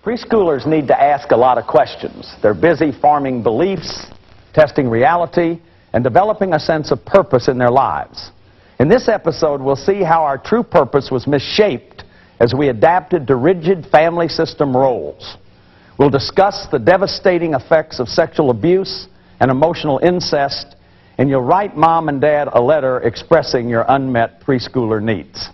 Preschoolers need to ask a lot of questions. They're busy forming beliefs, testing reality, and developing a sense of purpose in their lives. In this episode, we'll see how our true purpose was misshaped as we adapted to rigid family system roles. We'll discuss the devastating effects of sexual abuse and emotional incest, and you'll write Mom and Dad a letter expressing your unmet preschooler needs.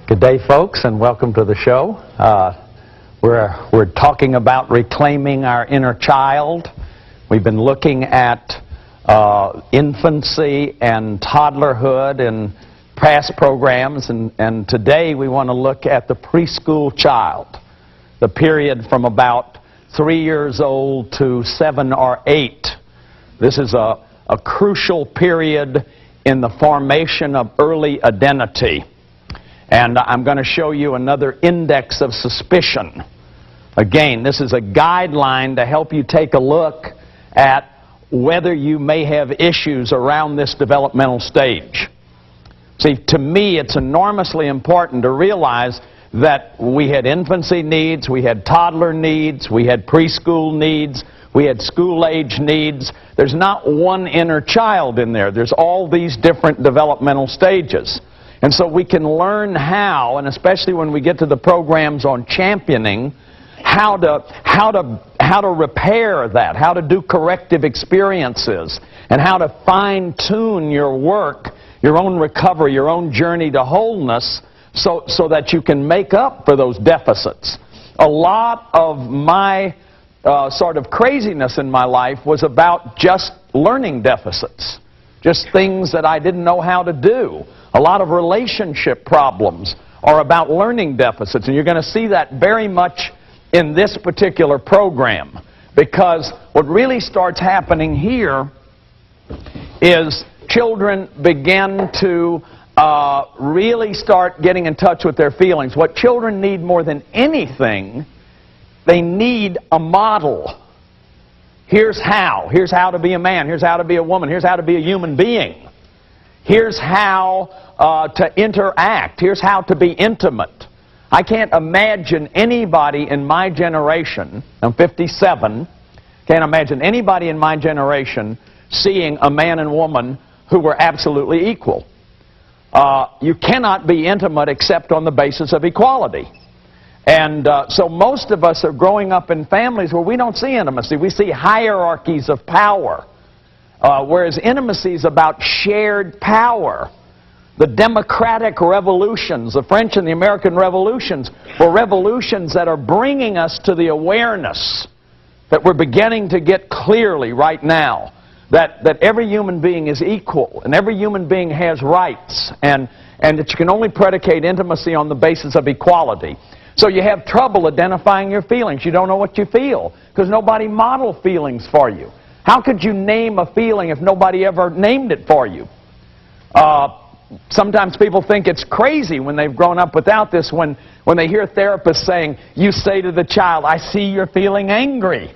Good day, folks, and welcome to the show. We're talking about reclaiming our inner child. We've been looking at infancy and toddlerhood in past programs, and today we want to look at the preschool child, the period from about 3 years old to 7 or 8. This is a crucial period in the formation of early identity. And I'm going to show you another index of suspicion. Again, this is a guideline to help you take a look at whether you may have issues around this developmental stage. See, to me, it's enormously important to realize that we had infancy needs, we had toddler needs, we had preschool needs, we had school-age needs. There's not one inner child in there. There's all these different developmental stages. And so we can learn how, and especially when we get to the programs on championing, how to repair that, how to do corrective experiences, and how to fine-tune your work, your own recovery, your own journey to wholeness, so that you can make up for those deficits. A lot of my sort of craziness in my life was about just learning deficits, just things that I didn't know how to do. A lot of relationship problems are about learning deficits, and you're going to see that very much in this particular program, because what really starts happening here is children begin to really start getting in touch with their feelings. What children need more than anything, they need a model. Here's how to be a man, here's how to be a woman, here's how to be a human being. Here's how to interact. Here's how to be intimate. I can't imagine anybody in my generation, I'm 57, can't imagine anybody in my generation seeing a man and woman who were absolutely equal. You cannot be intimate except on the basis of equality. And so most of us are growing up in families where we don't see intimacy. We see hierarchies of power. Whereas intimacy is about shared power. The democratic revolutions, the French and the American revolutions, were revolutions that are bringing us to the awareness that we're beginning to get clearly right now, that every human being is equal, and every human being has rights, and that you can only predicate intimacy on the basis of equality. So you have trouble identifying your feelings. You don't know what you feel, because nobody modeled feelings for you. How could you name a feeling if nobody ever named it for you? Sometimes people think it's crazy when they've grown up without this, when they hear therapists saying, you say to the child, I see you're feeling angry.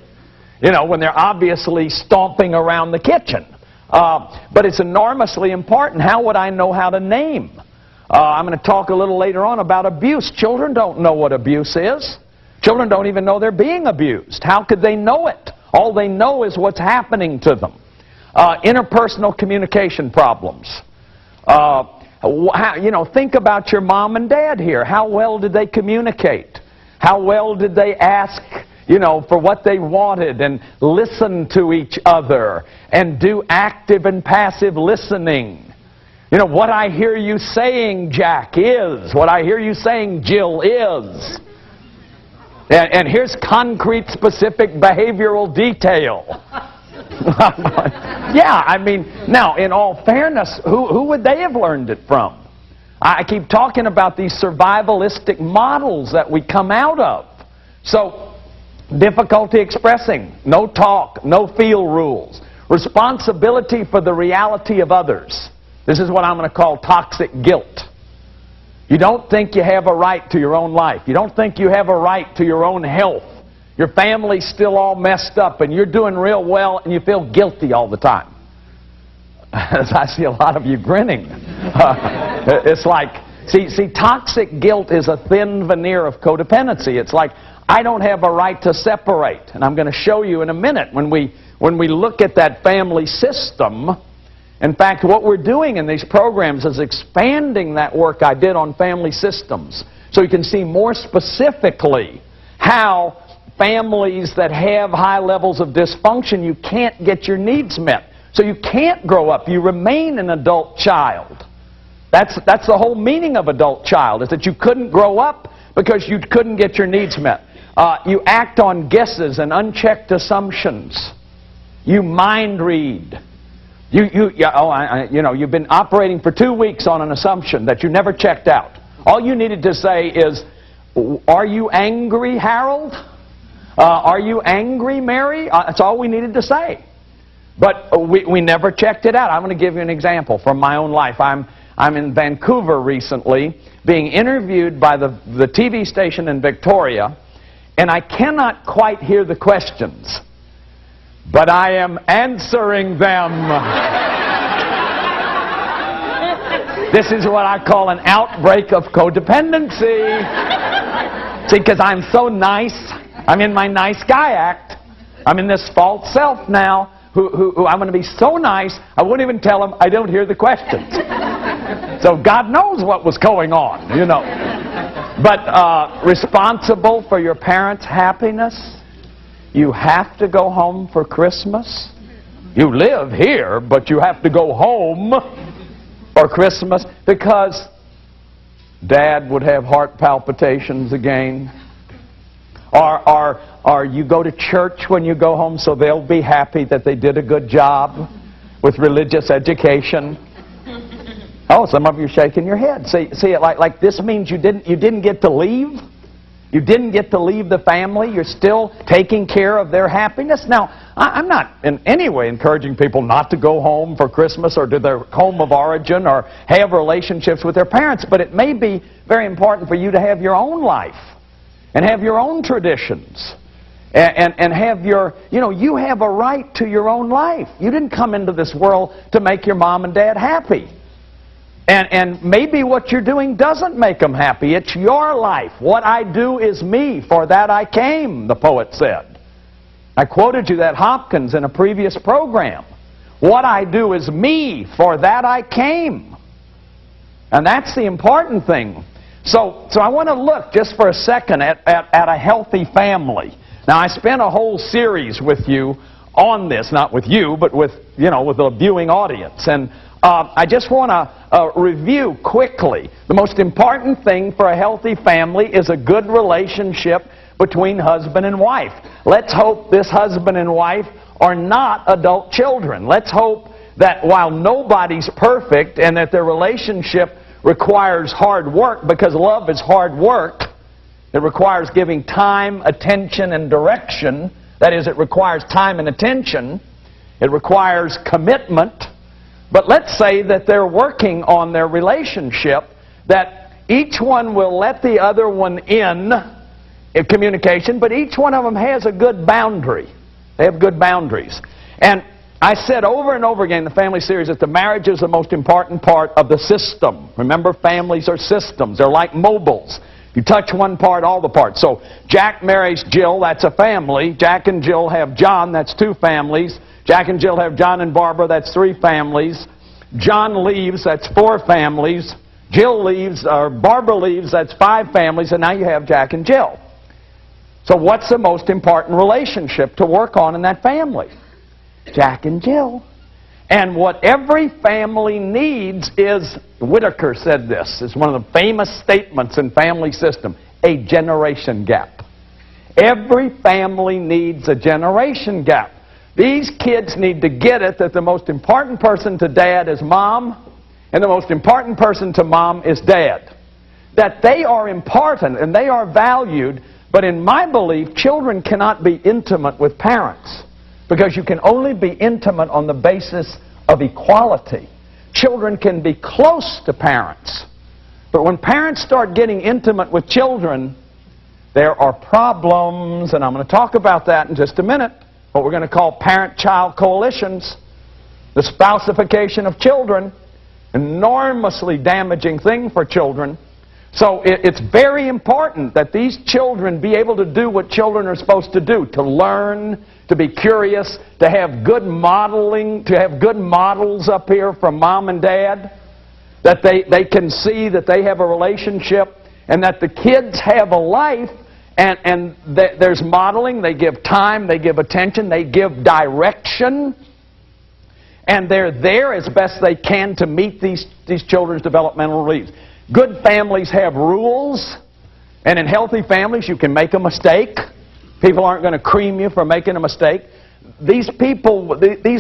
You know, when they're obviously stomping around the kitchen. But it's enormously important. How would I know how to name? I'm going to talk a little later on about abuse. Children don't know what abuse is. Children don't even know they're being abused. How could they know it? All they know is what's happening to them. Interpersonal communication problems. Think about your mom and dad here. How well did they communicate? How well did they ask, for what they wanted and listen to each other and do active and passive listening? What I hear you saying, Jack, is. What I hear you saying, Jill, is. And here's concrete, specific behavioral detail. Yeah, I mean, now, in all fairness, who would they have learned it from? I keep talking about these survivalistic models that we come out of. So, difficulty expressing, no talk, no feel rules, responsibility for the reality of others. This is what I'm going to call toxic guilt. You don't think you have a right to your own life. You don't think you have a right to your own health. Your family's still all messed up and you're doing real well and you feel guilty all the time. As I see a lot of you grinning. It's like, see, toxic guilt is a thin veneer of codependency. It's like, I don't have a right to separate. And I'm going to show you in a minute when we look at that family system. In fact, what we're doing in these programs is expanding that work I did on family systems so you can see more specifically how families that have high levels of dysfunction, you can't get your needs met. So you can't grow up. You remain an adult child. That's the whole meaning of adult child, is that you couldn't grow up because you couldn't get your needs met. You act on guesses and unchecked assumptions. You mind read. You've been operating for 2 weeks on an assumption that you never checked out. All you needed to say is, are you angry, Harold? Are you angry, Mary? That's all we needed to say. But we never checked it out. I'm going to give you an example from my own life. I'm in Vancouver recently, being interviewed by the TV station in Victoria, and I cannot quite hear the questions. But I am answering them. This is what I call an outbreak of codependency. See, because I'm so nice. I'm in my nice guy act. I'm in this false self now, who I'm going to be so nice, I won't even tell him I don't hear the questions. So God knows what was going on, you know. But responsible for your parents' happiness. You have to go home for Christmas. You live here, but you have to go home for Christmas because Dad would have heart palpitations again. Or you go to church when you go home so they'll be happy that they did a good job with religious education. Oh, some of you are shaking your head. See it like this means you didn't get to leave? You didn't get to leave the family. You're still taking care of their happiness. Now, I'm not in any way encouraging people not to go home for Christmas or to their home of origin or have relationships with their parents, but it may be very important for you to have your own life and have your own traditions and have your, you have a right to your own life. You didn't come into this world to make your mom and dad happy. And maybe what you're doing doesn't make them happy. It's your life. What I do is me. For that I came, the poet said. I quoted you that Hopkins in a previous program. What I do is me. For that I came. And that's the important thing. So I want to look just for a second at a healthy family. Now, I spent a whole series with you on this. Not with you, but with the viewing audience. And I just want to review quickly. The most important thing for a healthy family is a good relationship between husband and wife. Let's hope this husband and wife are not adult children. Let's hope that while nobody's perfect and that their relationship requires hard work, because love is hard work, it requires giving time, attention, and direction. That is, it requires time and attention. It requires commitment. But let's say that they're working on their relationship, that each one will let the other one in communication, but each one of them has a good boundary. They have good boundaries. And I said over and over again in the family series that the marriage is the most important part of the system. Remember, families are systems. They're like mobiles. You touch one part, all the parts. So Jack marries Jill, that's a family. Jack and Jill have John, that's 2 families. Jack and Jill have John and Barbara, that's 3 families. John leaves, that's 4 families. Jill leaves, or Barbara leaves, that's 5 families, and now you have Jack and Jill. So what's the most important relationship to work on in that family? Jack and Jill. And what every family needs is, Whitaker said this, it's one of the famous statements in family system, a generation gap. Every family needs a generation gap. These kids need to get it that the most important person to dad is mom, and the most important person to mom is dad. That they are important and they are valued, but in my belief, children cannot be intimate with parents, because you can only be intimate on the basis of equality. Children can be close to parents, but when parents start getting intimate with children, there are problems, and I'm going to talk about that in just a minute, what we're going to call parent-child coalitions, the spousification of children, enormously damaging thing for children. So it's very important that these children be able to do what children are supposed to do, to learn, to be curious, to have good modeling, to have good models up here from mom and dad, that they can see that they have a relationship, and that the kids have a life, and there's modeling, they give time, they give attention, they give direction, and they're there as best they can to meet these children's developmental needs. Good families have rules, and in healthy families you can make a mistake. People aren't going to cream you for making a mistake. These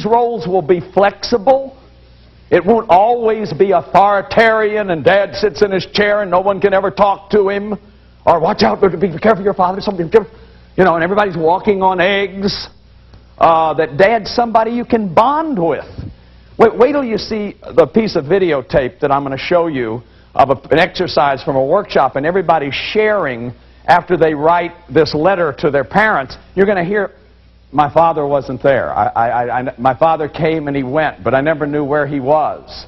roles will be flexible. It won't always be authoritarian and dad sits in his chair and no one can ever talk to him. Or watch out, be careful of your father, something, you know, and everybody's walking on eggs. That dad's somebody you can bond with. Wait till you see the piece of videotape that I'm going to show you of an exercise from a workshop, and everybody's sharing after they write this letter to their parents. You're going to hear, my father wasn't there. My father came and he went, but I never knew where he was.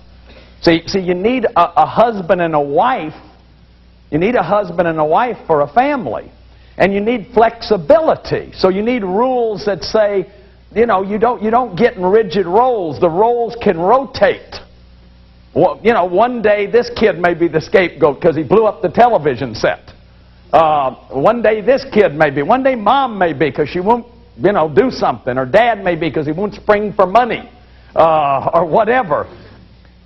See, you need a husband and a wife. You need a husband and a wife for a family. And you need flexibility. So you need rules that say, you know, you don't get in rigid roles. The roles can rotate. Well, you know, one day this kid may be the scapegoat because he blew up the television set. One day this kid may be. One day mom may be because she won't, you know, do something. Or dad may be because he won't spring for money. Or whatever.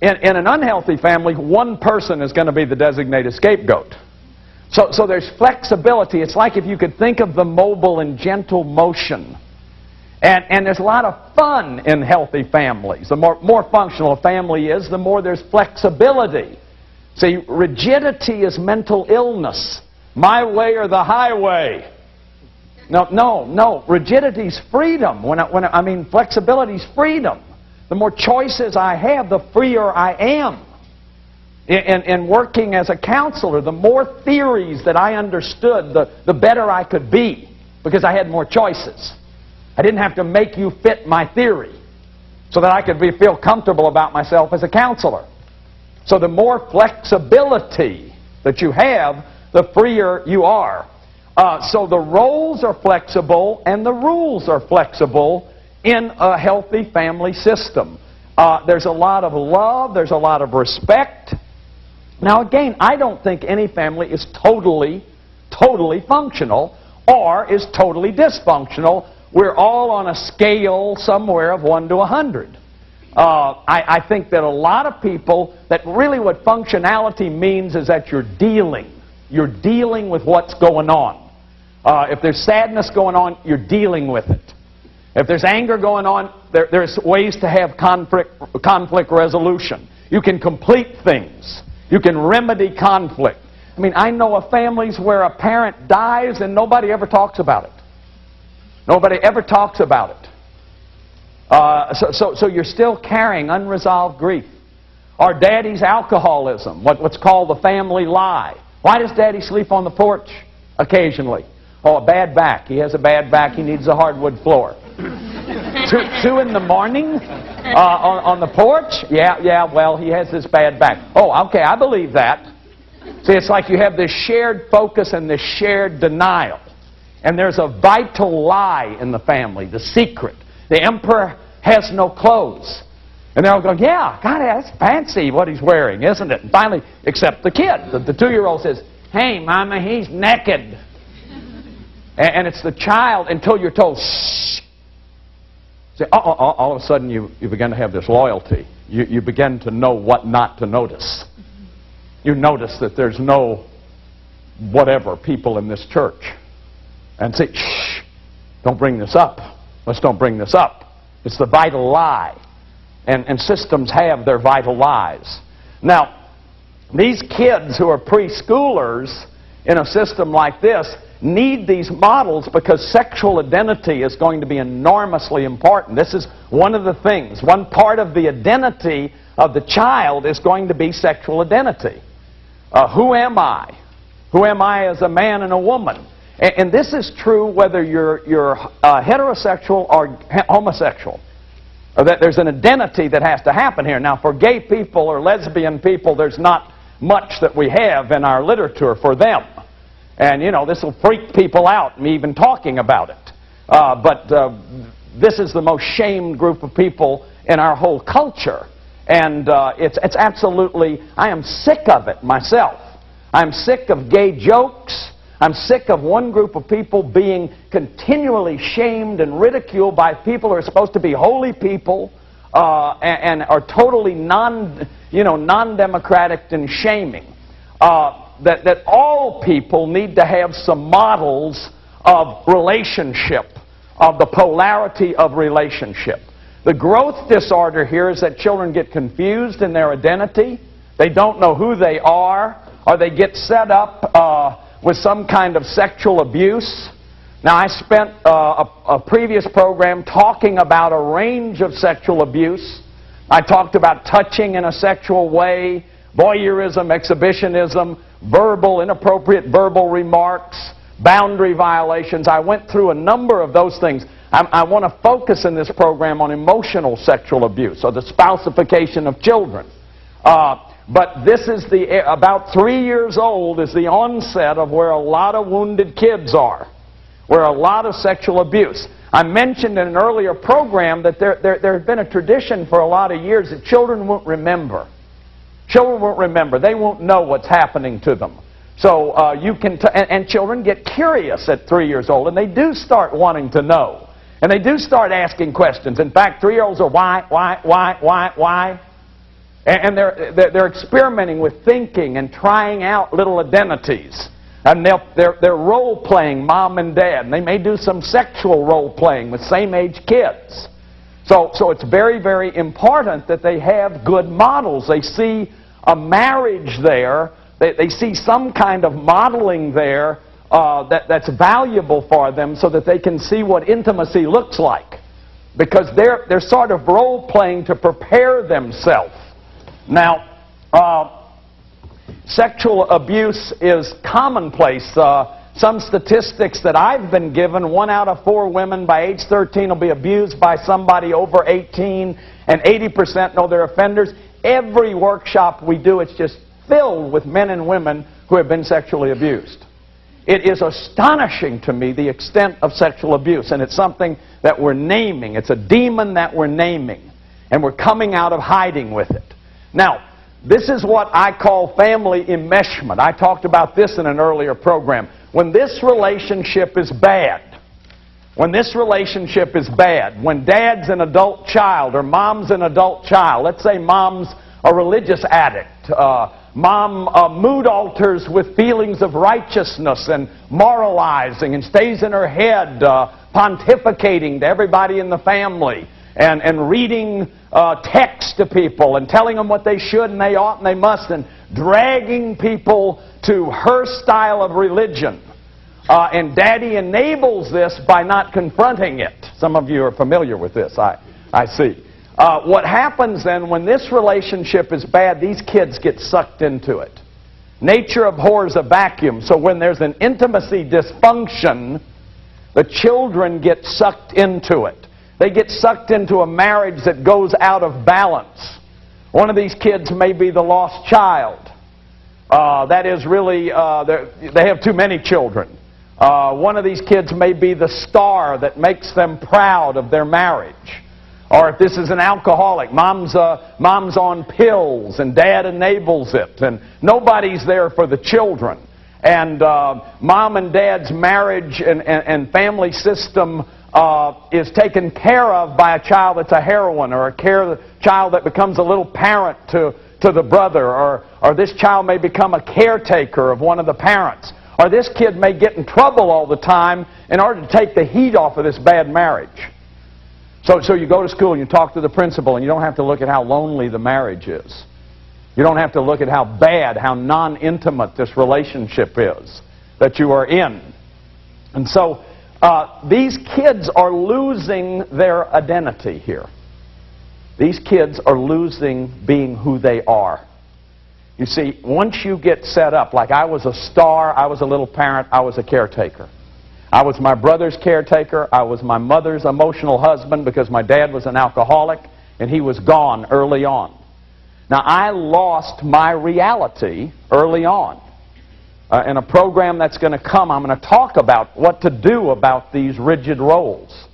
In an unhealthy family, one person is going to be the designated scapegoat. So there's flexibility. It's like if you could think of the mobile and gentle motion. And there's a lot of fun in healthy families. The more functional a family is, the more there's flexibility. See, rigidity is mental illness. My way or the highway. No. Rigidity's freedom. I mean flexibility's freedom. The more choices I have, the freer I am. In working as a counselor, the more theories that I understood, the better I could be, because I had more choices. I didn't have to make you fit my theory so that I could feel comfortable about myself as a counselor. So the more flexibility that you have, the freer you are. So the roles are flexible and the rules are flexible in a healthy family system. There's a lot of love, there's a lot of respect. Now again, I don't think any family is totally functional or is totally dysfunctional. We're all on a scale somewhere of 1 to 100. I think that a lot of people, that really what functionality means is that you're dealing with what's going on. If there's sadness going on, you're dealing with it. If there's anger going on, there's ways to have conflict resolution. You can complete things. You can remedy conflict. I mean, I know of families where a parent dies and nobody ever talks about it. Nobody ever talks about it. So you're still carrying unresolved grief. Or daddy's alcoholism, what's called the family lie. Why does daddy sleep on the porch occasionally? Oh, a bad back. He has a bad back. He needs a hardwood floor. 2 in the morning on the porch? Yeah, well, he has this bad back. Oh, okay, I believe that. See, it's like you have this shared focus and this shared denial. And there's a vital lie in the family, the secret. The emperor has no clothes. And they're all going, yeah, God, that's fancy what he's wearing, isn't it? And finally, except the kid. The 2-year-old says, hey, Mama, he's naked. And it's the child until you're told, shh. See, all of a sudden you begin to have this loyalty. You begin to know what not to notice. You notice that there's no whatever people in this church. And say, shh, don't bring this up. Let's don't bring this up. It's the vital lie. And systems have their vital lies. Now, these kids who are preschoolers in a system like this need these models because sexual identity is going to be enormously important. This is one of the things. One part of the identity of the child is going to be sexual identity. Who am I? Who am I as a man and a woman? And this is true whether you're heterosexual or homosexual. Or that there's an identity that has to happen here. Now, for gay people or lesbian people, there's not much that we have in our literature for them. And, you know, this will freak people out, me even talking about it. But this is the most shamed group of people in our whole culture. And it's absolutely, I am sick of it myself. I'm sick of gay jokes. I'm sick of one group of people being continually shamed and ridiculed by people who are supposed to be holy people and are totally non-democratic and shaming. That all people need to have some models of relationship, of the polarity of relationship. The growth disorder here is that children get confused in their identity. They don't know who they are, or they get set up with some kind of sexual abuse. Now, I spent a previous program talking about a range of sexual abuse. I talked about touching in a sexual way, voyeurism, exhibitionism, inappropriate verbal remarks, boundary violations. I went through a number of those things. I want to focus in this program on emotional sexual abuse, or the spousification of children. But this is about 3 years old is the onset of where a lot of wounded kids are, where a lot of sexual abuse. I mentioned in an earlier program that there has been a tradition for a lot of years that children won't remember. Children won't remember. They won't know what's happening to them. So you can, and children get curious at 3 years old, and they do start wanting to know. And they do start asking questions. In fact, 3-year-olds are why? And they're experimenting with thinking and trying out little identities. And they're role-playing mom and dad. And they may do some sexual role-playing with same-age kids. So it's very, very important that they have good models. They see a marriage there. They see some kind of modeling there that's valuable for them so that they can see what intimacy looks like. Because they're sort of role-playing to prepare themselves. Now, sexual abuse is commonplace. Some statistics that I've been given, 1 out of 4 women by age 13 will be abused by somebody over 18, and 80% know they're offenders. Every workshop we do, it's just filled with men and women who have been sexually abused. It is astonishing to me the extent of sexual abuse, and it's something that we're naming. It's a demon that we're naming, and we're coming out of hiding with it. Now, this is what I call family enmeshment. I talked about this in an earlier program. When this relationship is bad, when dad's an adult child or mom's an adult child, let's say mom's a religious addict, mom mood alters with feelings of righteousness and moralizing and stays in her head pontificating to everybody in the family and reading text to people and telling them what they should and they ought and they must and dragging people to her style of religion. And Daddy enables this by not confronting it. Some of you are familiar with this, I see. What happens then when this relationship is bad, these kids get sucked into it. Nature abhors a vacuum, so when there's an intimacy dysfunction, the children get sucked into it. They get sucked into a marriage that goes out of balance. One of these kids may be the lost child. That is really, they have too many children. One of these kids may be the star that makes them proud of their marriage. Or if this is an alcoholic, mom's on pills and dad enables it, and nobody's there for the children. And mom and dad's marriage and family system is taken care of by a child that's a heroine, or a child that becomes a little parent to the brother, or this child may become a caretaker of one of the parents. Or this kid may get in trouble all the time in order to take the heat off of this bad marriage. So you go to school and you talk to the principal, and you don't have to look at how lonely the marriage is. You don't have to look at how bad, how non-intimate this relationship is that you are in. And so these kids are losing their identity here. These kids are losing being who they are. You see, once you get set up, like I was a star, I was a little parent, I was a caretaker. I was my brother's caretaker, I was my mother's emotional husband because my dad was an alcoholic and he was gone early on. Now, I lost my reality early on. In a program that's going to come, I'm going to talk about what to do about these rigid roles.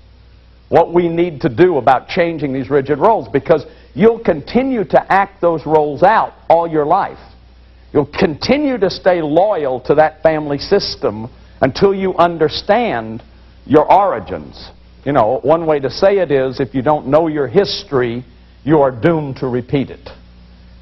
What we need to do about changing these rigid roles, because you'll continue to act those roles out all your life. You'll continue to stay loyal to that family system until you understand your origins. You know, one way to say it is, if you don't know your history, you are doomed to repeat it.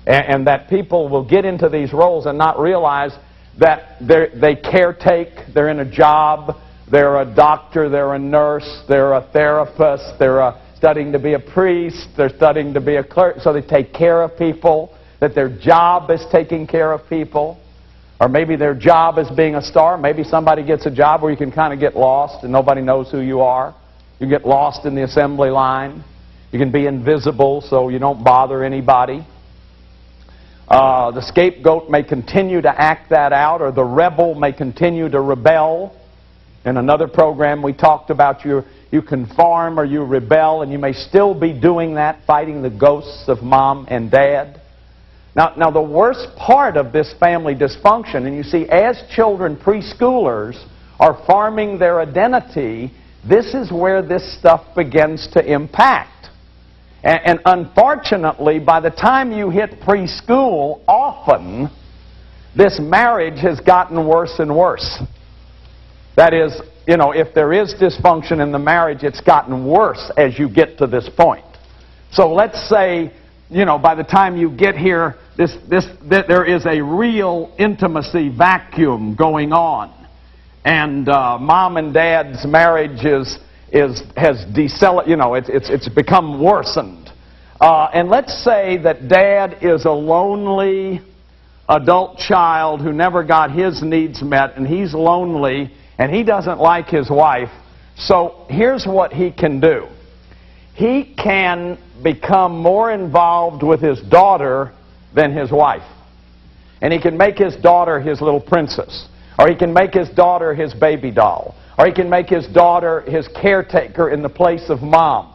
And that people will get into these roles and not realize that they caretake, they're in a job, they're a doctor, they're a nurse, they're a therapist, they're studying to be a priest, they're studying to be a clerk, so they take care of people, that their job is taking care of people. Or maybe their job is being a star. Maybe somebody gets a job where you can kind of get lost and nobody knows who you are. You get lost in the assembly line. You can be invisible so you don't bother anybody. The scapegoat may continue to act that out, or the rebel may continue to rebel. In another program we talked about you conform or you rebel, and you may still be doing that, fighting the ghosts of mom and dad. Now the worst part of this family dysfunction, and you see, as children, preschoolers, are forming their identity, this is where this stuff begins to impact. And unfortunately, by the time you hit preschool, often this marriage has gotten worse and worse. That is, you know, if there is dysfunction in the marriage, it's gotten worse as you get to this point. So let's say, you know, by the time you get here, there is a real intimacy vacuum going on. And mom and dad's marriage it's become worsened. And let's say that dad is a lonely adult child who never got his needs met, and he's lonely, and he doesn't like his wife. So here's what he can do. He can become more involved with his daughter than his wife. And he can make his daughter his little princess. Or he can make his daughter his baby doll. Or he can make his daughter his caretaker in the place of mom.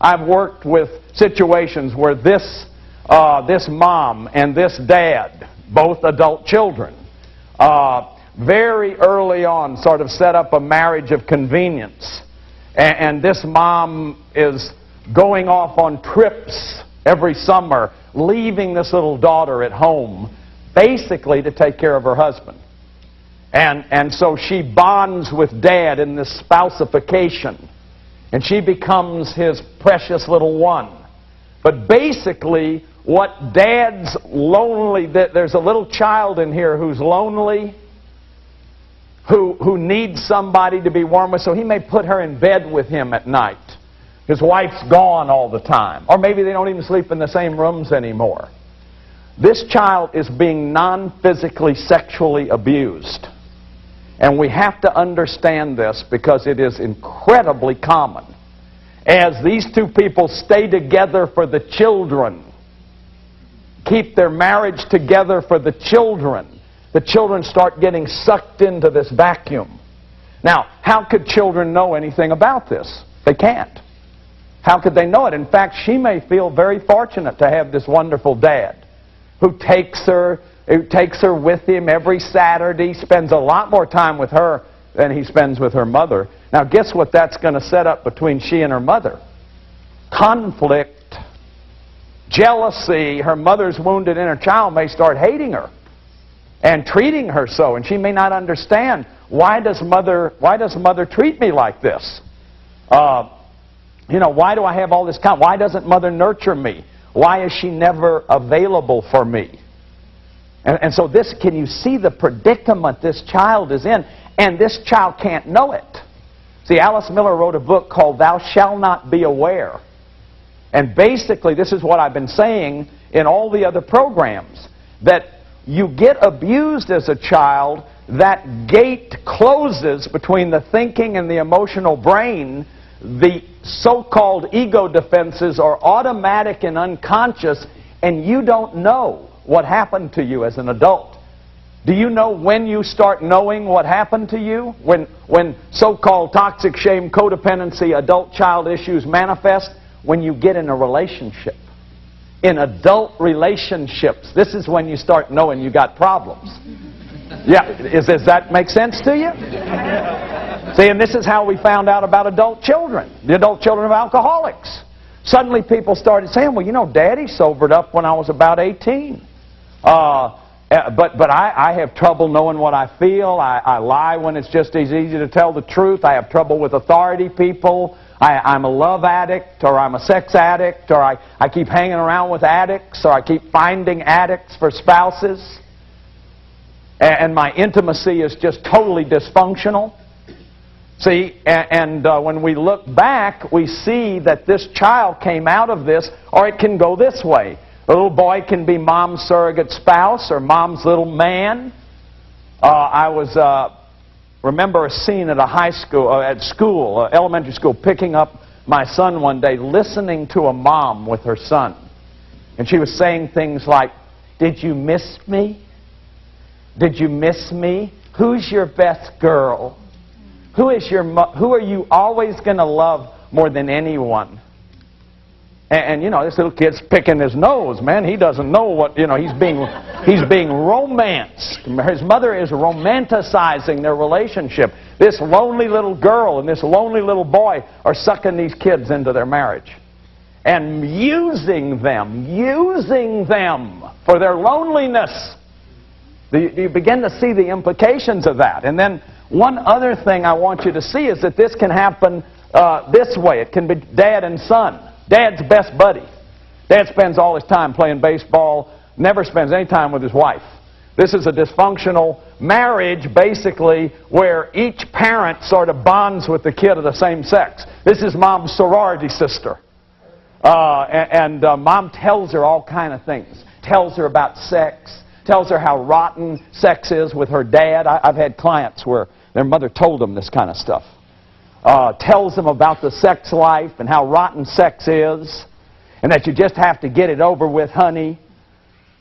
I've worked with situations where this mom and this dad, both adult children, very early on sort of set up a marriage of convenience. And this mom is going off on trips every summer, leaving this little daughter at home, basically to take care of her husband. And so she bonds with dad in this spousification, and she becomes his precious little one. But basically, what dad's lonely, there's a little child in here who's lonely, who needs somebody to be warm with, so he may put her in bed with him at night. His wife's gone all the time. Or maybe they don't even sleep in the same rooms anymore. This child is being non-physically sexually abused. And we have to understand this because it is incredibly common. As these two people stay together for the children, keep their marriage together for the children start getting sucked into this vacuum. Now, how could children know anything about this? They can't. How could they know it? In fact, she may feel very fortunate to have this wonderful dad who takes her with him every Saturday, spends a lot more time with her than he spends with her mother. Now, guess what that's going to set up between she and her mother? Conflict, jealousy. Her mother's wounded inner child may start hating her and treating her so, and she may not understand, why does mother treat me like this? Why do I have all this conflict? Why doesn't mother nurture me? Why is she never available for me? And so can you see the predicament this child is in? And this child can't know it. See, Alice Miller wrote a book called Thou Shalt Not Be Aware. And basically, this is what I've been saying in all the other programs, that you get abused as a child, that gate closes between the thinking and the emotional brain. The so-called ego defenses are automatic and unconscious, and you don't know what happened to you as an adult. Do you know when you start knowing what happened to you? When so-called toxic shame, codependency, adult-child issues manifest? When you get in a relationship. In adult relationships, this is when you start knowing you got problems. Yeah, does that make sense to you? See, and this is how we found out about adult children, the adult children of alcoholics. Suddenly people started saying, well, you know, Daddy sobered up when I was about 18. But I have trouble knowing what I feel. I lie when it's just as easy to tell the truth. I have trouble with authority people. I'm a love addict, or I'm a sex addict, or I keep hanging around with addicts, or I keep finding addicts for spouses. And my intimacy is just totally dysfunctional. See, and when we look back, we see that this child came out of this, or it can go this way. The little boy can be mom's surrogate spouse or mom's little man. I remember a scene at elementary school, picking up my son one day, listening to a mom with her son. And she was saying things like, "Did you miss me? Did you miss me? Who's your best girl? Who are you always going to love more than anyone?" And you know, this little kid's picking his nose, man. He doesn't know what, you know, he's being romanced. His mother is romanticizing their relationship. This lonely little girl and this lonely little boy are sucking these kids into their marriage and using them for their loneliness. You begin to see the implications of that. And then one other thing I want you to see is that this can happen this way. It can be dad and son. Dad's best buddy. Dad spends all his time playing baseball, never spends any time with his wife. This is a dysfunctional marriage, basically, where each parent sort of bonds with the kid of the same sex. This is mom's sorority sister. Mom tells her all kind of things. Tells her about sex. Tells her how rotten sex is with her dad. I've had clients where their mother told them this kind of stuff. Tells them about the sex life and how rotten sex is, and that you just have to get it over with, honey.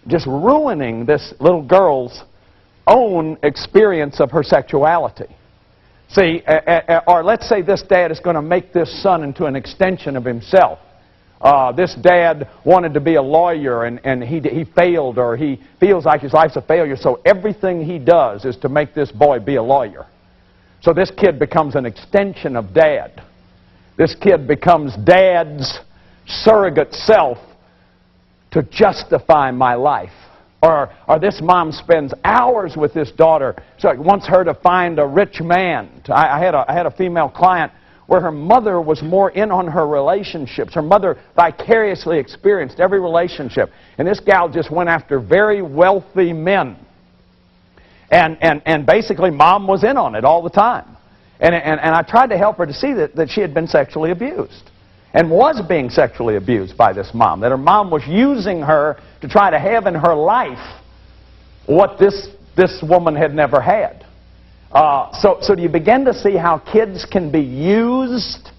Just ruining this little girl's own experience of her sexuality. See, or let's say this dad is going to make this son into an extension of himself. This dad wanted to be a lawyer, and he failed, or he feels like his life's a failure, so everything he does is to make this boy be a lawyer. So this kid becomes an extension of dad. This kid becomes dad's surrogate self to justify my life. Or this mom spends hours with this daughter. So wants her to find a rich man. I had a female client where her mother was more in on her relationships. Her mother vicariously experienced every relationship. And this gal just went after very wealthy men. And basically, mom was in on it all the time. And I tried to help her to see that she had been sexually abused. And was being sexually abused by this mom. That her mom was using her to try to have in her life what this woman had never had. So do you begin to see how kids can be used?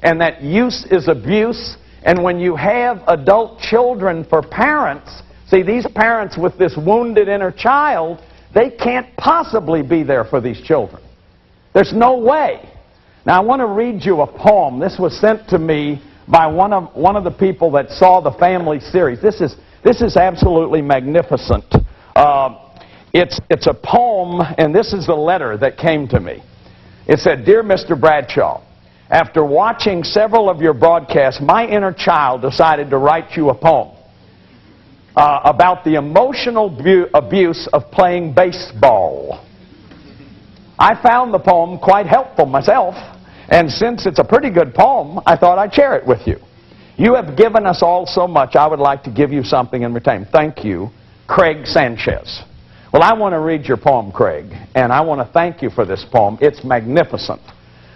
And that use is abuse. And when you have adult children for parents, see, these parents with this wounded inner child, they can't possibly be there for these children. There's no way. Now, I want to read you a poem. This was sent to me by one of the people that saw the family series. This is absolutely magnificent. It's a poem, and this is the letter that came to me. It said, "Dear Mr. Bradshaw, after watching several of your broadcasts, my inner child decided to write you a poem about the emotional abuse of playing baseball. I found the poem quite helpful myself, and since it's a pretty good poem, I thought I'd share it with you. You have given us all so much, I would like to give you something in return. Thank you, Craig Sanchez." Well, I want to read your poem, Craig, and I want to thank you for this poem. It's magnificent.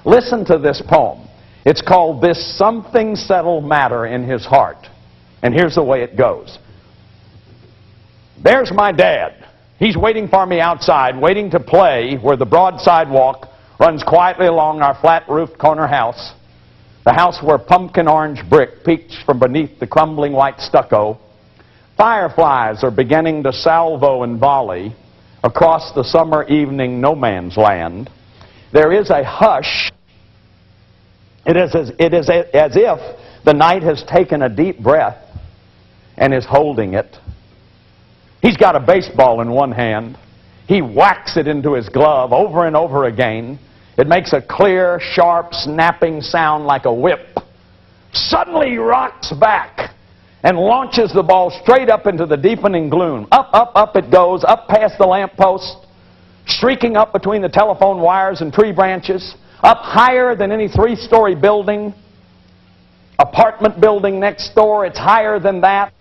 Listen to this poem. It's called This Something Settled Matter in His Heart. And here's the way it goes. There's my dad. He's waiting for me outside, waiting to play where the broad sidewalk runs quietly along our flat-roofed corner house. The house where pumpkin orange brick peeks from beneath the crumbling white stucco. Fireflies are beginning to salvo and volley across the summer evening no man's land. There is a hush. It is as if the night has taken a deep breath and is holding it. He's got a baseball in one hand. He whacks it into his glove over and over again. It makes a clear, sharp, snapping sound like a whip. Suddenly he rocks back and launches the ball straight up into the deepening gloom. Up, up, up it goes, up past the lamppost, streaking up between the telephone wires and tree branches, up higher than any three-story building, apartment building next door. It's higher than that.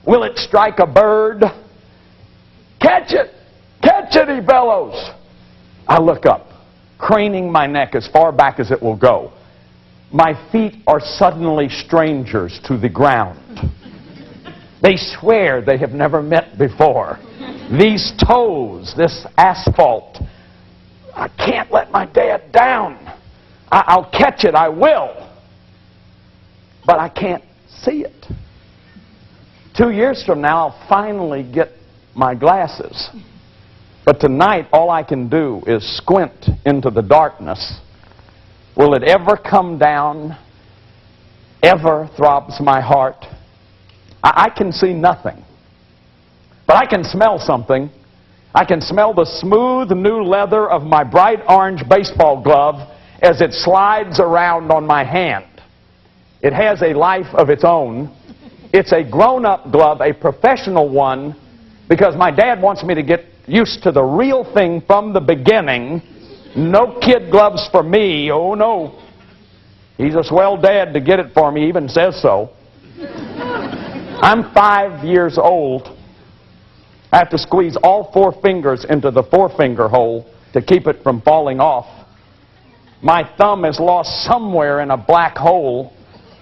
Will it strike a bird? Catch it! Catch it, he bellows. I look up, craning my neck as far back as it will go. My feet are suddenly strangers to the ground. They swear they have never met before. These toes, this asphalt, I can't let my dad down. I'll catch it, I will. But I can't see it. 2 years from now, I'll finally get my glasses. But tonight, all I can do is squint into the darkness. Will it ever come down? Ever throbs my heart? I can see nothing. But I can smell something. I can smell the smooth new leather of my bright orange baseball glove as it slides around on my hand. It has a life of its own. It's a grown-up glove, a professional one, because my dad wants me to get used to the real thing from the beginning. No kid gloves for me. Oh, no. He's a swell dad to get it for me, even says so. I'm 5 years old. I have to squeeze all 4 fingers into the forefinger hole to keep it from falling off. My thumb is lost somewhere in a black hole.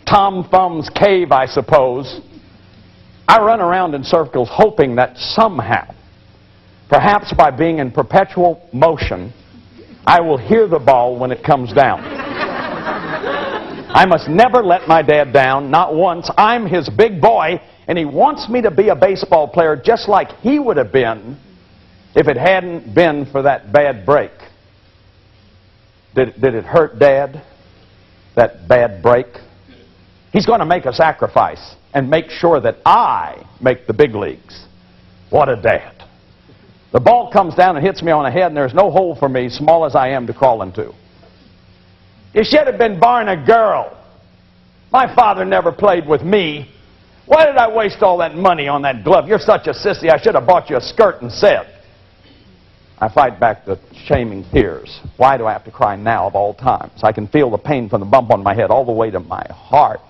Tom Thumb's cave, I suppose. I run around in circles hoping that somehow, perhaps by being in perpetual motion, I will hear the ball when it comes down. I must never let my dad down, not once. I'm his big boy, and he wants me to be a baseball player just like he would have been if it hadn't been for that bad break. Did it hurt, Dad? That bad break? He's going to make a sacrifice and make sure that I make the big leagues. What a dad. The ball comes down and hits me on the head, and there's no hole for me, small as I am, to crawl into. You should have been born a girl. My father never played with me. Why did I waste all that money on that glove? You're such a sissy, I should have bought you a skirt instead. I fight back the shaming tears. Why do I have to cry now of all times? I can feel the pain from the bump on my head all the way to my heart.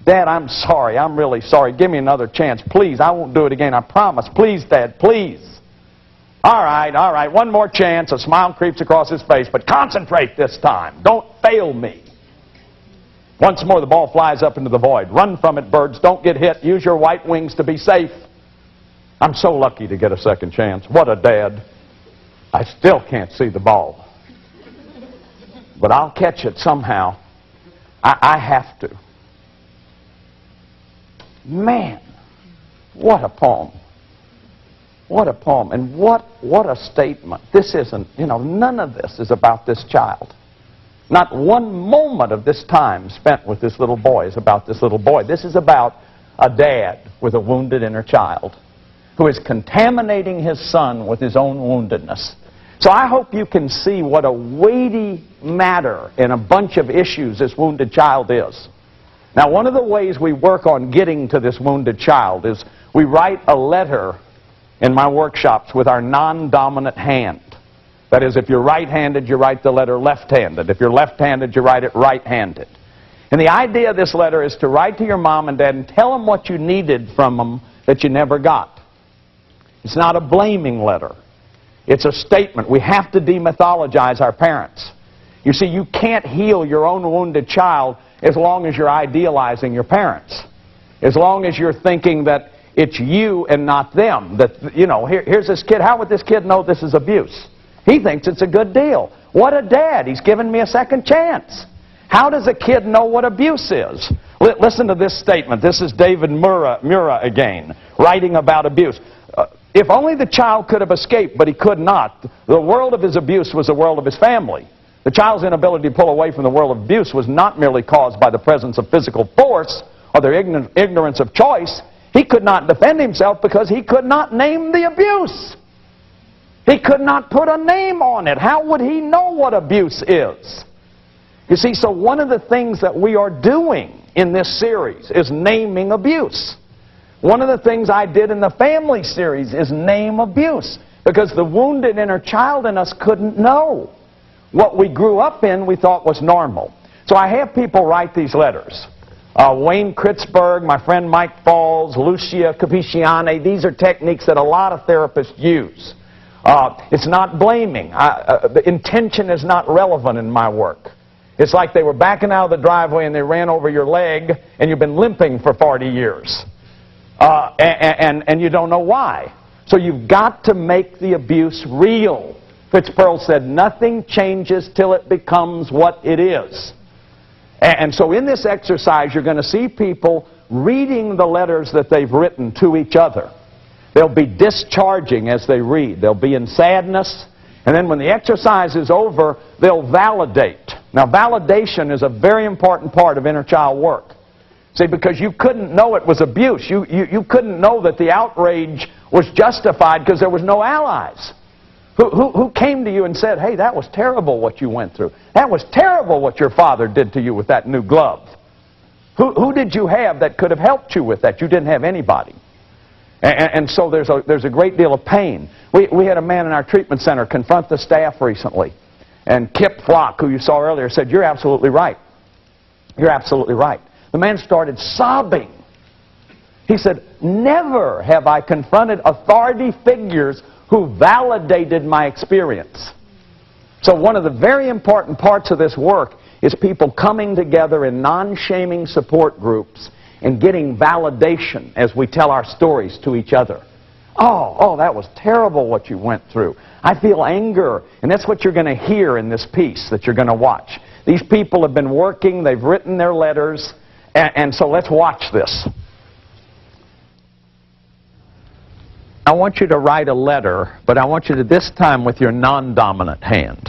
Dad, I'm sorry. I'm really sorry. Give me another chance. Please, I won't do it again. I promise. Please, Dad, please. All right. One more chance. A smile creeps across his face. But concentrate this time. Don't fail me. Once more, the ball flies up into the void. Run from it, birds. Don't get hit. Use your white wings to be safe. I'm so lucky to get a second chance. What a dad. I still can't see the ball. But I'll catch it somehow. I have to. Man, what a poem. What a poem. And what a statement. This isn't, none of this is about this child. Not one moment of this time spent with this little boy is about this little boy. This is about a dad with a wounded inner child who is contaminating his son with his own woundedness. So I hope you can see what a weighty matter in a bunch of issues this wounded child is. Now, one of the ways we work on getting to this wounded child is we write a letter in my workshops with our non-dominant hand. That is, if you're right-handed, you write the letter left-handed. If you're left-handed, you write it right-handed. And the idea of this letter is to write to your mom and dad and tell them what you needed from them that you never got. It's not a blaming letter. It's a statement. We have to demythologize our parents. You see, you can't heal your own wounded child as long as you're idealizing your parents. As long as you're thinking that it's you and not them. That, you know, here's this kid. How would this kid know this is abuse? He thinks it's a good deal. What a dad. He's given me a second chance. How does a kid know what abuse is? Listen to this statement. This is David Mura again, writing about abuse. If only the child could have escaped, but he could not. The world of his abuse was the world of his family. The child's inability to pull away from the world of abuse was not merely caused by the presence of physical force or their ignorance of choice. He could not defend himself because he could not name the abuse. He could not put a name on it. How would he know what abuse is? You see, so one of the things that we are doing in this series is naming abuse. One of the things I did in the family series is name abuse, because the wounded inner child in us couldn't know. What we grew up in we thought was normal. So I have people write these letters. Wayne Kritzberg, my friend Mike Falls, Lucia Capiciani, these are techniques that a lot of therapists use. It's not blaming. The intention is not relevant in my work. It's like they were backing out of the driveway and they ran over your leg and you've been limping for 40 years. And you don't know why. So you've got to make the abuse real. Fitzgerald said, nothing changes till it becomes what it is. And so in this exercise, you're going to see people reading the letters that they've written to each other. They'll be discharging as they read. They'll be in sadness. And then when the exercise is over, they'll validate. Now, validation is a very important part of inner child work. See, because you couldn't know it was abuse. You couldn't know that the outrage was justified because there was no allies. Who came to you and said, hey, that was terrible what you went through. That was terrible what your father did to you with that new glove. Who did you have that could have helped you with that? You didn't have anybody. And so there's a great deal of pain. We had a man in our treatment center confront the staff recently. And Kip Flock, who you saw earlier, said, you're absolutely right. You're absolutely right. The man started sobbing. He said, never have I confronted authority figures who validated my experience. So one of the very important parts of this work is people coming together in non-shaming support groups and getting validation as we tell our stories to each other. Oh, that was terrible what you went through. I feel anger. And that's what you're going to hear in this piece that you're going to watch. These people have been working, they've written their letters, and so let's watch this. I want you to write a letter, but I want you to this time with your non-dominant hand.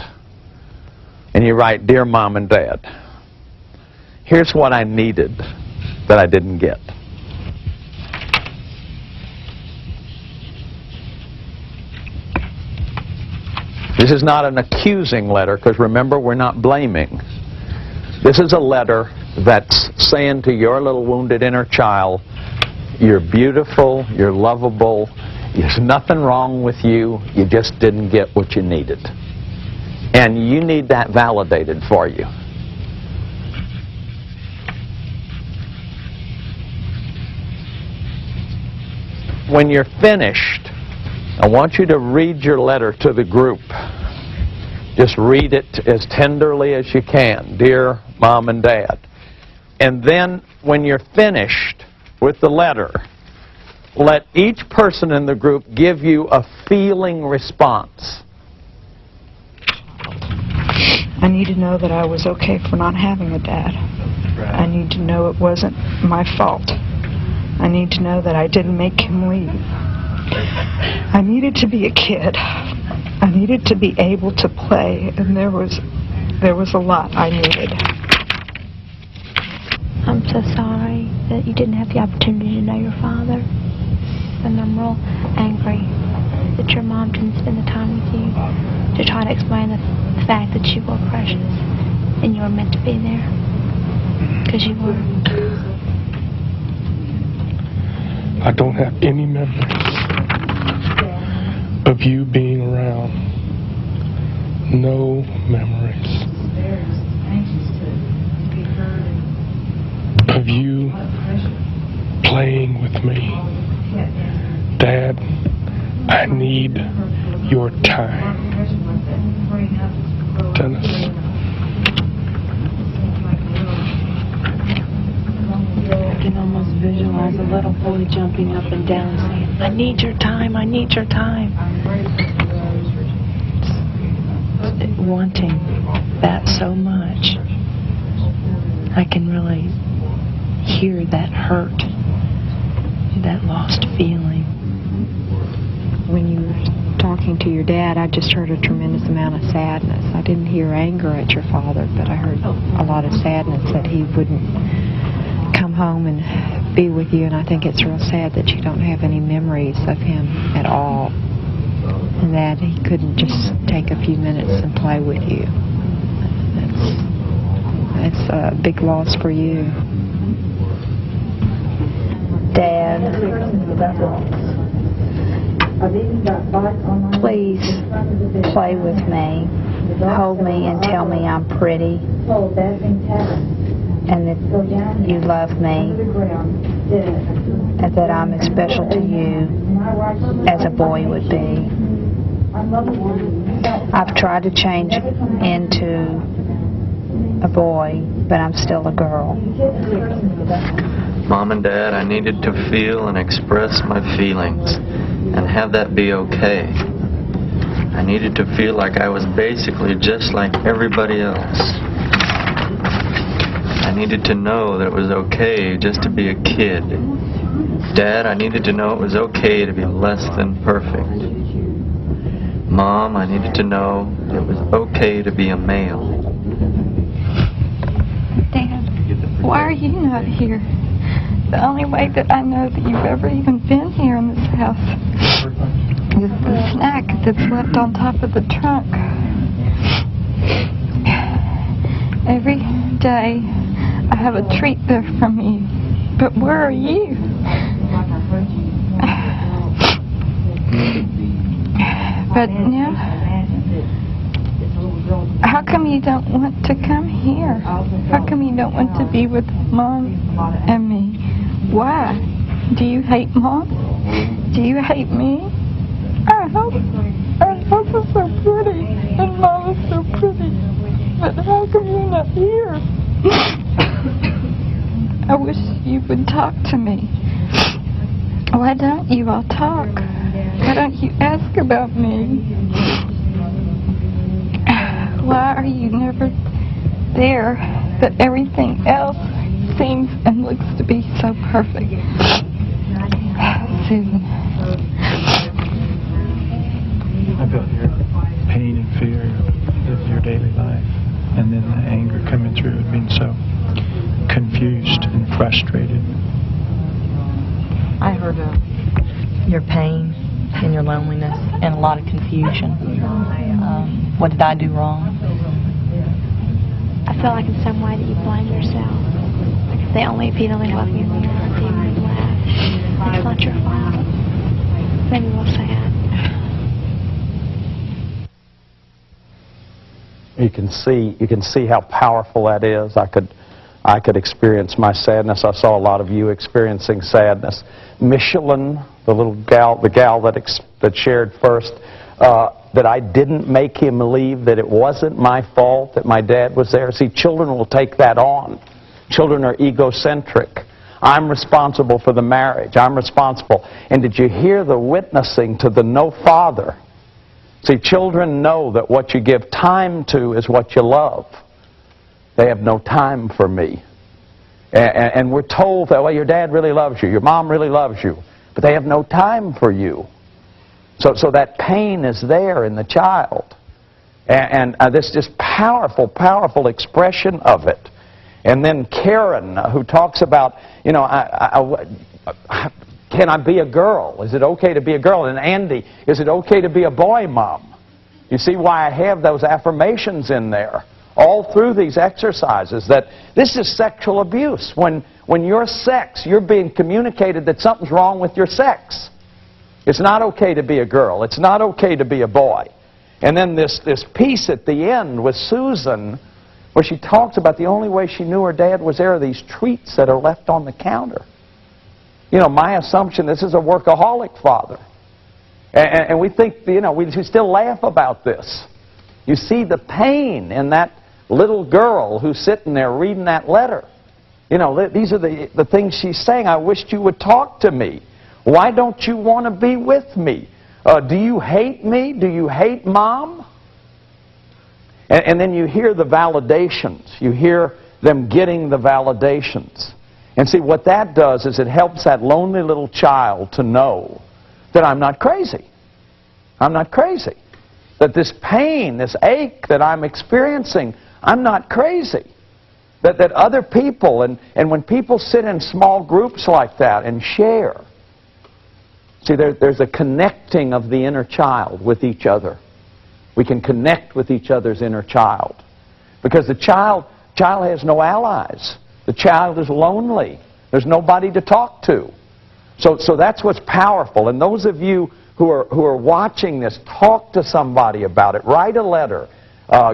And you write, Dear Mom and Dad, here's what I needed that I didn't get. This is not an accusing letter, because remember, we're not blaming. This is a letter that's saying to your little wounded inner child, you're beautiful, you're lovable, there's nothing wrong with you, you just didn't get what you needed. And you need that validated for you. When you're finished, I want you to read your letter to the group. Just read it as tenderly as you can. Dear Mom and Dad. And then when you're finished with the letter, let each person in the group give you a feeling response. I need to know that I was okay for not having a dad. I need to know it wasn't my fault. I need to know that I didn't make him leave. I needed to be a kid. I needed to be able to play, and there was a lot I needed. I'm so sorry that you didn't have the opportunity to know your father. And I'm real angry that your mom didn't spend the time with you to try to explain the fact that you were precious and you were meant to be there. Because you were. I don't have any memories of you being around. No memories of you playing with me. Dad, I need your time. Dennis, can almost visualize a little boy jumping up and down saying, I need your time, I need your time. Wanting that so much, I can really hear that hurt, that lost feeling. When you were talking to your dad, I just heard a tremendous amount of sadness. I didn't hear anger at your father, but I heard a lot of sadness that he wouldn't come home and be with you, and I think it's real sad that you don't have any memories of him at all, and that he couldn't just take a few minutes and play with you. That's a big loss for you. Dad, please play with me, hold me and tell me I'm pretty, and that you love me, and that I'm as special to you as a boy would be. I've tried to change into a boy, but I'm still a girl. Mom and Dad, I needed to feel and express my feelings and have that be okay. I needed to feel like I was basically just like everybody else. I needed to know that it was okay just to be a kid. Dad, I needed to know it was okay to be less than perfect. Mom, I needed to know it was okay to be a male. Dad, why are you not here? The only way that I know that you've ever even been here in this house is the snack that's left on top of the trunk. Every day I have a treat there from you, but where are you? But now, how come you don't want to come here? How come you don't want to be with Mom and me? Why? Do you hate Mom? Do you hate me? Our house is so pretty, and Mom is so pretty, but how come you're not here? I wish you would talk to me. Why don't you all talk? Why don't you ask about me? Why are you never there that everything else seems and looks to be so perfect? Susan. I felt your pain and fear of your daily life, and then the anger coming through and being so confused and frustrated. I heard your pain and your loneliness and a lot of confusion. What did I do wrong? I feel like in some way that you blame yourself. Like if they only love you in the world, you would laugh. It's not your fault. Made me real sad. You can see how powerful that is. I could experience my sadness. I saw a lot of you experiencing sadness. Michelin, the little gal, that shared first, that I didn't make him leave, that it wasn't my fault that my dad was there. See, children will take that on. Children are egocentric. I'm responsible for the marriage. I'm responsible. And did you hear the witnessing to the no father? See, children know that what you give time to is what you love. They have no time for me. And we're told that, well, your dad really loves you, your mom really loves you, but they have no time for you. So that pain is there in the child. And this just powerful, powerful expression of it. And then Karen, who talks about, you know, can I be a girl? Is it okay to be a girl? And Andy, is it okay to be a boy, Mom? You see why I have those affirmations in there all through these exercises, that this is sexual abuse. When you're sex, you're being communicated that something's wrong with your sex. It's not okay to be a girl. It's not okay to be a boy. And then this piece at the end with Susan, where she talks about the only way she knew her dad was there are these treats that are left on the counter. You know, my assumption, this is a workaholic father. And we think, you know, we still laugh about this. You see the pain in that little girl who's sitting there reading that letter. You know, these are the things she's saying. I wished you would talk to me. Why don't you want to be with me? Do you hate me? Do you hate Mom? And then you hear the validations. You hear them getting the validations. And see, what that does is it helps that lonely little child to know that I'm not crazy. I'm not crazy. That this pain, this ache that I'm experiencing, I'm not crazy. That other people, and when people sit in small groups like that and share, see, there's a connecting of the inner child with each other. We can connect with each other's inner child. Because the child has no allies. The child is lonely. There's nobody to talk to. So that's what's powerful. And those of you who are watching this, talk to somebody about it. Write a letter.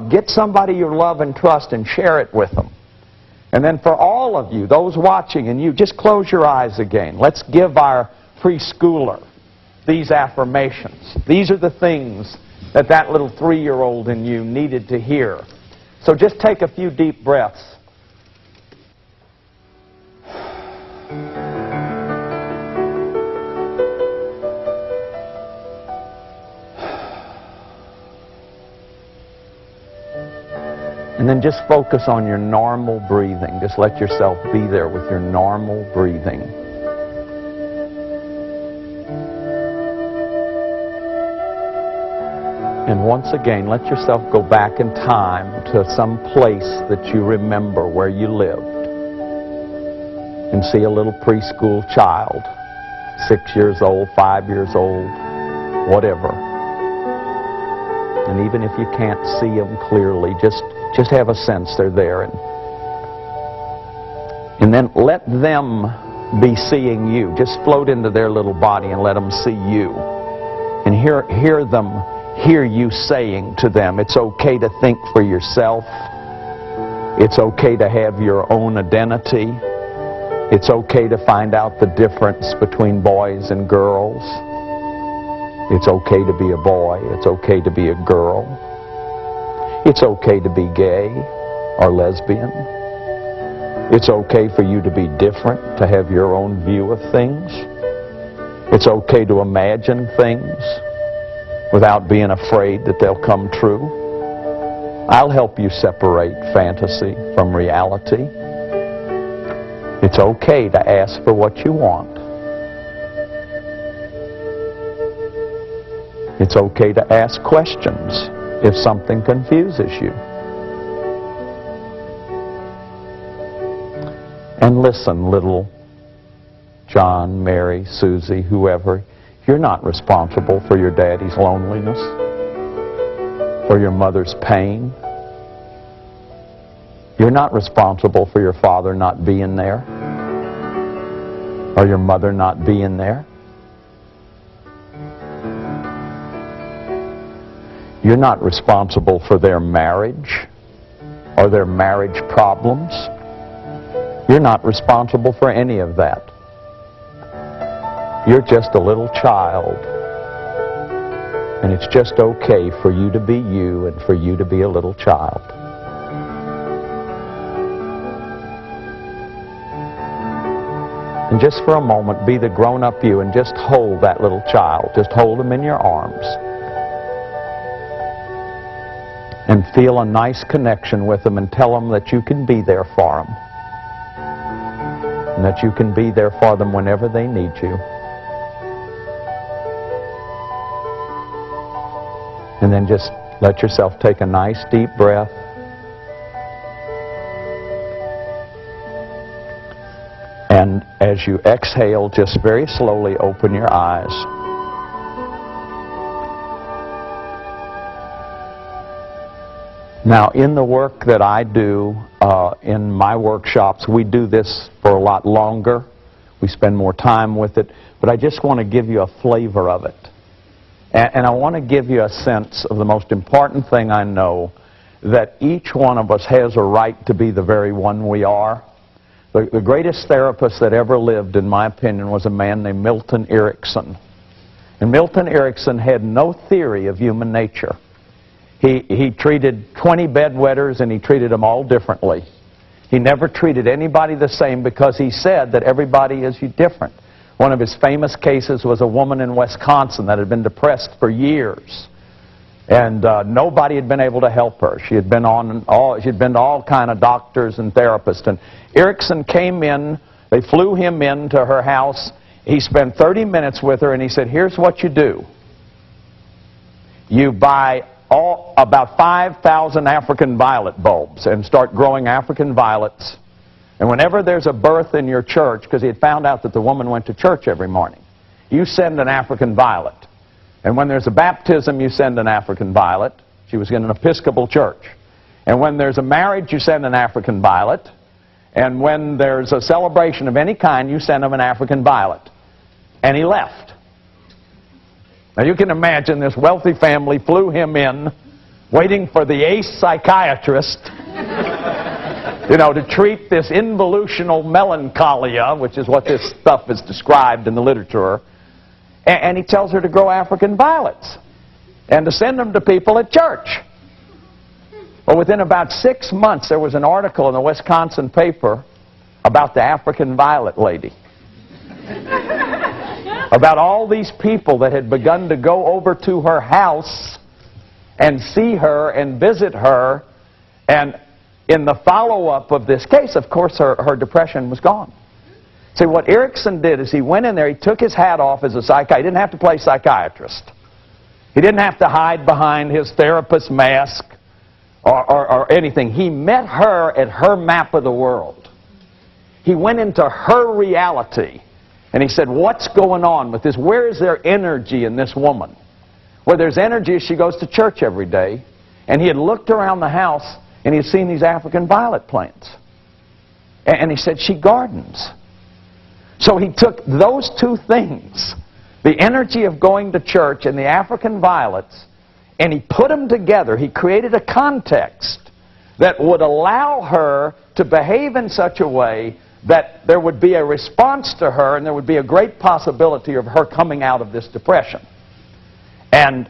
Get somebody you love and trust and share it with them. And then for all of you, those watching, and you, just close your eyes again. Let's give our preschooler these affirmations. These are the things that little 3-year-old in you needed to hear. So just take a few deep breaths. And then just focus on your normal breathing. Just let yourself be there with your normal breathing. And once again, let yourself go back in time to some place that you remember where you lived. And see a little preschool child, 6 years old, 5 years old, whatever. And even if you can't see them clearly, just have a sense they're there. And then let them be seeing you. Just float into their little body and let them see you. And hear them, hear you saying to them, it's okay to think for yourself. It's okay to have your own identity. It's okay to find out the difference between boys and girls. It's okay to be a boy. It's okay to be a girl. It's okay to be gay or lesbian. It's okay for you to be different, to have your own view of things. It's okay to imagine things without being afraid that they'll come true. I'll help you separate fantasy from reality. It's okay to ask for what you want. It's okay to ask questions if something confuses you. And listen, little John, Mary, Susie, whoever, you're not responsible for your daddy's loneliness, for your mother's pain. You're not responsible for your father not being there, or your mother not being there. You're not responsible for their marriage or their marriage problems. You're not responsible for any of that. You're just a little child. And it's just okay for you to be you and for you to be a little child. And just for a moment, be the grown-up you and just hold that little child. Just hold him in your arms. And feel a nice connection with them and tell them that you can be there for them. And that you can be there for them whenever they need you. And then just let yourself take a nice deep breath. And as you exhale, just very slowly open your eyes. Now, in the work that I do, in my workshops, we do this for a lot longer. We spend more time with it. But I just want to give you a flavor of it. And I want to give you a sense of the most important thing I know, that each one of us has a right to be the very one we are. The greatest therapist that ever lived, in my opinion, was a man named Milton Erickson. And Milton Erickson had no theory of human nature. He treated 20 bedwetters, and he treated them all differently. He never treated anybody the same because he said that everybody is different. One of his famous cases was a woman in Wisconsin that had been depressed for years. And nobody had been able to help her. She had been to all kind of doctors and therapists. And Erickson came in, they flew him into her house. He spent 30 minutes with her and he said, here's what you do. You buy about 5,000 African violet bulbs and start growing African violets. And whenever there's a birth in your church, because he had found out that the woman went to church every morning, you send an African violet. And when there's a baptism, you send an African violet. She was in an Episcopal church. And when there's a marriage, you send an African violet. And when there's a celebration of any kind, you send them an African violet. And he left. Now you can imagine this wealthy family flew him in, waiting for the ace psychiatrist, to treat this involutional melancholia, which is what this stuff is described in the literature. And he tells her to grow African violets and to send them to people at church. Well, within about 6 months, there was an article in the Wisconsin paper about the African violet lady. About all these people that had begun to go over to her house and see her and visit her. And in the follow-up of this case, of course, her depression was gone. See, what Erickson did is he went in there, he took his hat off as a psychiatrist. He didn't have to play psychiatrist. He didn't have to hide behind his therapist mask or anything. He met her at her map of the world. He went into her reality, and he said, what's going on with this? Where is there energy in this woman? Where there's energy, she goes to church every day. And he had looked around the house, and he had seen these African violet plants. And he said, she gardens. So he took those two things, the energy of going to church and the African violets, and he put them together. He created a context that would allow her to behave in such a way that there would be a response to her and there would be a great possibility of her coming out of this depression. And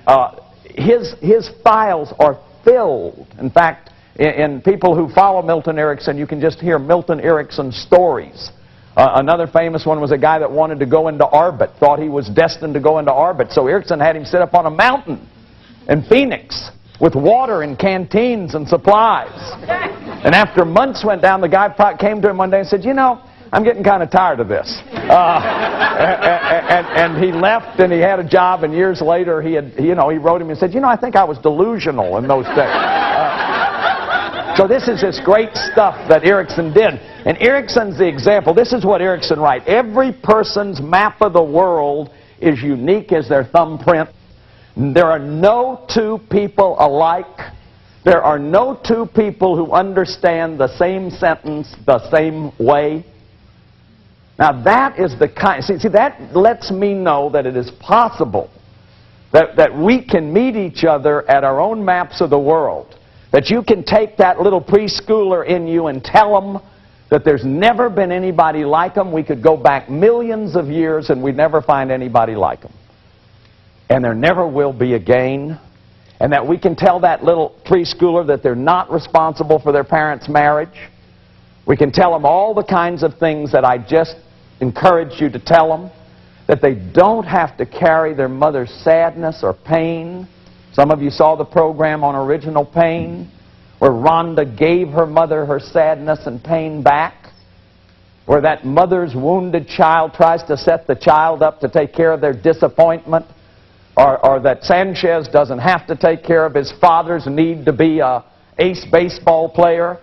his files are filled. In fact, in people who follow Milton Erickson, you can just hear Milton Erickson stories. Another famous one was a guy that wanted to go into orbit, thought he was destined to go into orbit. So Erickson had him sit up on a mountain in Phoenix with water and canteens and supplies. And after months went down, the guy came to him one day and said, I'm getting kind of tired of this. And he left and he had a job, and years later he wrote him and said, I think I was delusional in those days. So this is this great stuff that Erickson did. And Erickson's the example. This is what Erickson writes. Every person's map of the world is unique as their thumbprint. There are no two people alike. There are no two people who understand the same sentence the same way. Now that is the kind... See, that lets me know that it is possible that we can meet each other at our own maps of the world. That you can take that little preschooler in you and tell them that there's never been anybody like them. We could go back millions of years and we'd never find anybody like them. And there never will be again. And that we can tell that little preschooler that they're not responsible for their parents' marriage. We can tell them all the kinds of things that I just encouraged you to tell them. That they don't have to carry their mother's sadness or pain. Some of you saw the program on Original Pain, where Rhonda gave her mother her sadness and pain back, where that mother's wounded child tries to set the child up to take care of their disappointment, or that Sanchez doesn't have to take care of his father's need to be an ace baseball player,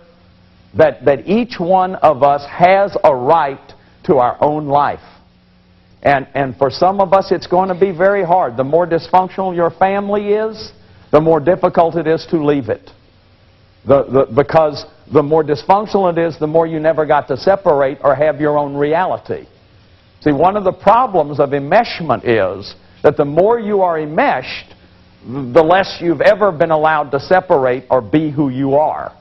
that each one of us has a right to our own life. And for some of us, it's going to be very hard. The more dysfunctional your family is, the more difficult it is to leave it. Because the more dysfunctional it is, the more you never got to separate or have your own reality. See, one of the problems of enmeshment is that the more you are enmeshed, the less you've ever been allowed to separate or be who you are.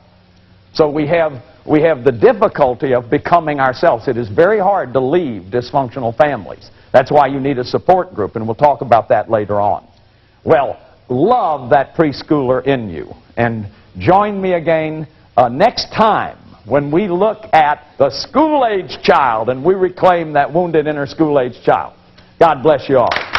So we have the difficulty of becoming ourselves. It is very hard to leave dysfunctional families. That's why you need a support group, and we'll talk about that later on. Well, love that preschooler in you. And join me again next time when we look at the school-age child and we reclaim that wounded inner school-age child. God bless you all.